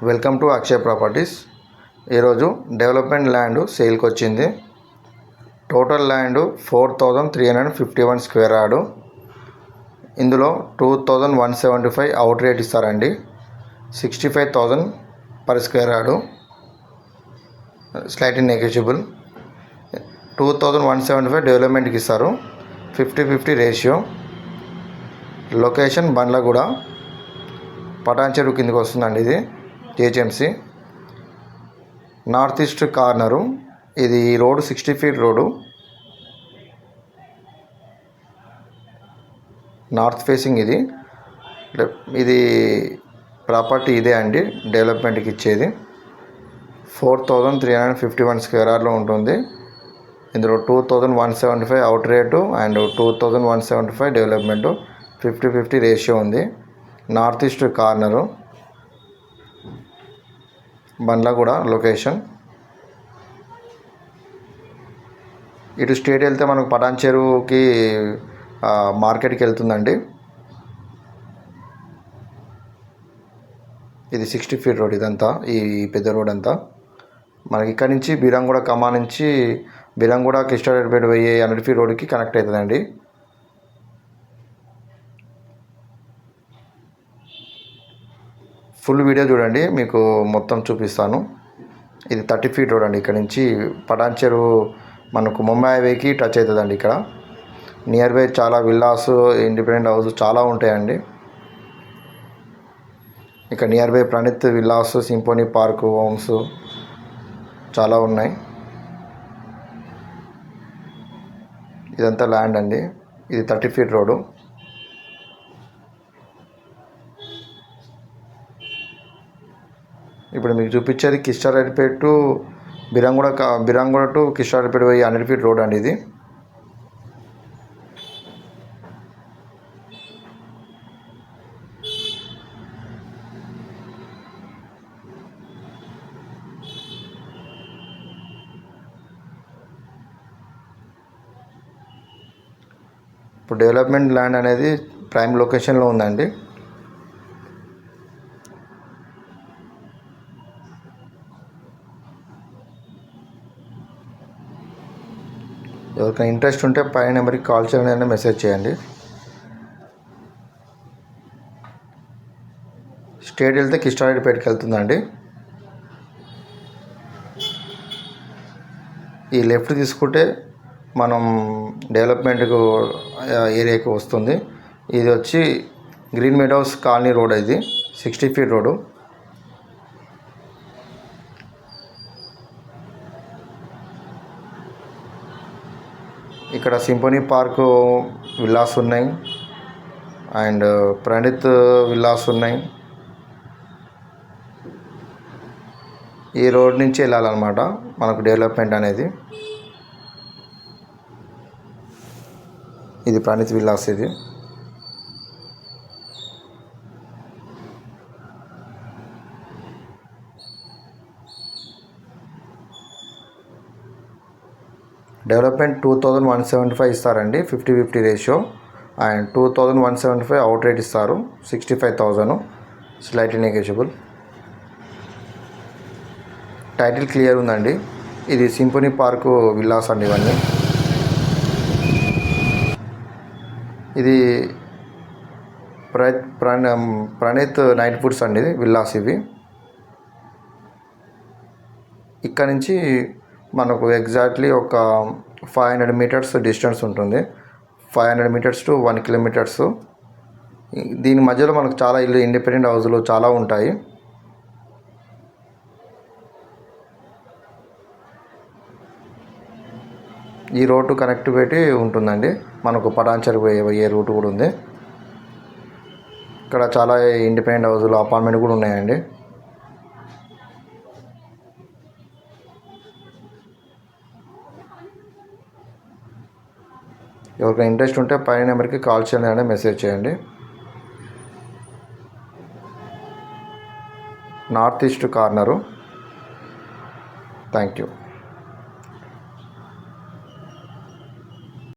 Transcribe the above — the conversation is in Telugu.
Welcome to Akshay properties. ఈరోజు డెవలప్మెంట్ ల్యాండ్ సేల్కి వచ్చింది. Total land 4351 square yard. ఇందులో 2175 అవుట్ రేట్ ఇస్తారండి. 65,000 per square yard, slightly negotiable. 2175 డెవలప్మెంట్కి ఇస్తారు. 50-50 రేషియో. లొకేషన్ బండ్లగూడ, పటాన్ చెరువు కిందకి వస్తుందండి. ఇది జిహెచ్ఎంసి నార్త్ ఈస్ట్ కార్నరు. ఇది road 60 feet road, north facing. ఇది ప్రాపర్టీ ఇదే అండి డెవలప్మెంట్కి ఇచ్చేది. 4351 స్క్వేర్ యార్డ్లో ఉంటుంది. ఇందులో 2175 out rate and 2175 development. 50-50 ratio ఉంది. North east corner, Bandlaguda location. ఇటు స్ట్రేట్ వెళ్తే మనకు పటాన్ చెరువుకి మార్కెట్కి వెళ్తుందండి. ఇది 60 ఫీట్ రోడ్. ఇదంతా ఈ పెద్ద రోడ్ అంతా మనకి ఇక్కడ నుంచి బీరంగూడ కమా నుంచి బీరంగూడ కిస్టారెడ్డిపేట పోయే 100 ఫీట్ రోడ్కి కనెక్ట్ అవుతుందండి. ఫుల్ వీడియో చూడండి, మీకు మొత్తం చూపిస్తాను. ఇది 30 ఫీట్ రోడ్ అండి. ఇక్కడ నుంచి పటాన్ చెరువు మనకు ముంబై హైవేకి టచ్ అవుతుందండి. ఇక్కడ నియర్ బై చాలా విల్లాస్, ఇండిపెండెంట్ హౌస్ చాలా ఉంటాయండి. ఇక్కడ near by Praneeth villas, symphony park, homes చాలా ఉన్నాయి. ఇదంతా ల్యాండ్ అండి. ఇది 30 ఫీట్ రోడ్డు. ఇప్పుడు మీకు చూపించేది కిస్టారెడ్డిపేట టు బీరంగూడ టు కిస్టారెడ్డిపేట పోయి 100 ఫీట్ రోడ్ అండి. ఇది ఇప్పుడు డెవలప్మెంట్ ల్యాండ్ అనేది ప్రైమ్ లొకేషన్లో ఉందండి. ఎవరికైనా ఇంట్రెస్ట్ ఉంటే పై నెంబర్కి కాల్ చేయండి, మెసేజ్ చేయండి. స్ట్రేట్ వెళ్తే కిస్టారెడ్డిపేటకి వెళ్తుందండి. ఈ లెఫ్ట్ తీసుకుంటే మనం డెవలప్మెంట్కు ఏరియాకి వస్తుంది. ఇది వచ్చి గ్రీన్ మెడోస్ కాలనీ రోడ్. ఇది 60 ఫీట్ రోడ్డు. ఇక్కడ సింఫోనీ పార్క్ విల్లాస్ ఉన్నాయి అండ్ ప్రణీత్ విల్లాస్ ఉన్నాయి. ఈ రోడ్ నుంచి వెళ్ళాలన్నమాట మనకు డెవలప్మెంట్ అనేది. ఇది ప్రణీత్ విల్లాస్. ఇది డెవలప్మెంట్ 2175 ఇస్తారండి. 50-50 రేషియో అండ్ 2175 అవుట్ రేట్ ఇస్తారు. 65,000 స్లైట్లీ నెగోషియబుల్. టైటిల్ క్లియర్ ఉందండి. ఇది సింఫోనీ పార్క్ విల్లాస్ అండి. ఇవన్నీ ఇది ప్రణీత్ నైట్ ఫుడ్స్ అండి. విల్లాస్ ఇవి. ఇక్కడ నుంచి మనకు ఎగ్జాక్ట్లీ ఒక 500 మీటర్స్ డిస్టెన్స్ ఉంటుంది. 500 మీటర్స్ టు 1 కిలోమీటర్స్. దీని మధ్యలో మనకు చాలా ఇల్లు, ఇండిపెండెంట్ హౌస్లు చాలా ఉంటాయి. ఈ రోడ్డు కనెక్టివిటీ ఉంటుందండి. మనకు పటాన్ చెరువు పోయే రూట్ కూడా ఉంది. ఇక్కడ చాలా ఇండిపెండెంట్ హౌస్లు, అపార్ట్మెంట్ కూడా ఉన్నాయండి. ఎవరికైనా ఇంట్రెస్ట్ ఉంటే పై నెంబర్కి కాల్ చేయండి, మెసేజ్ చేయండి. North east corner. Thank you.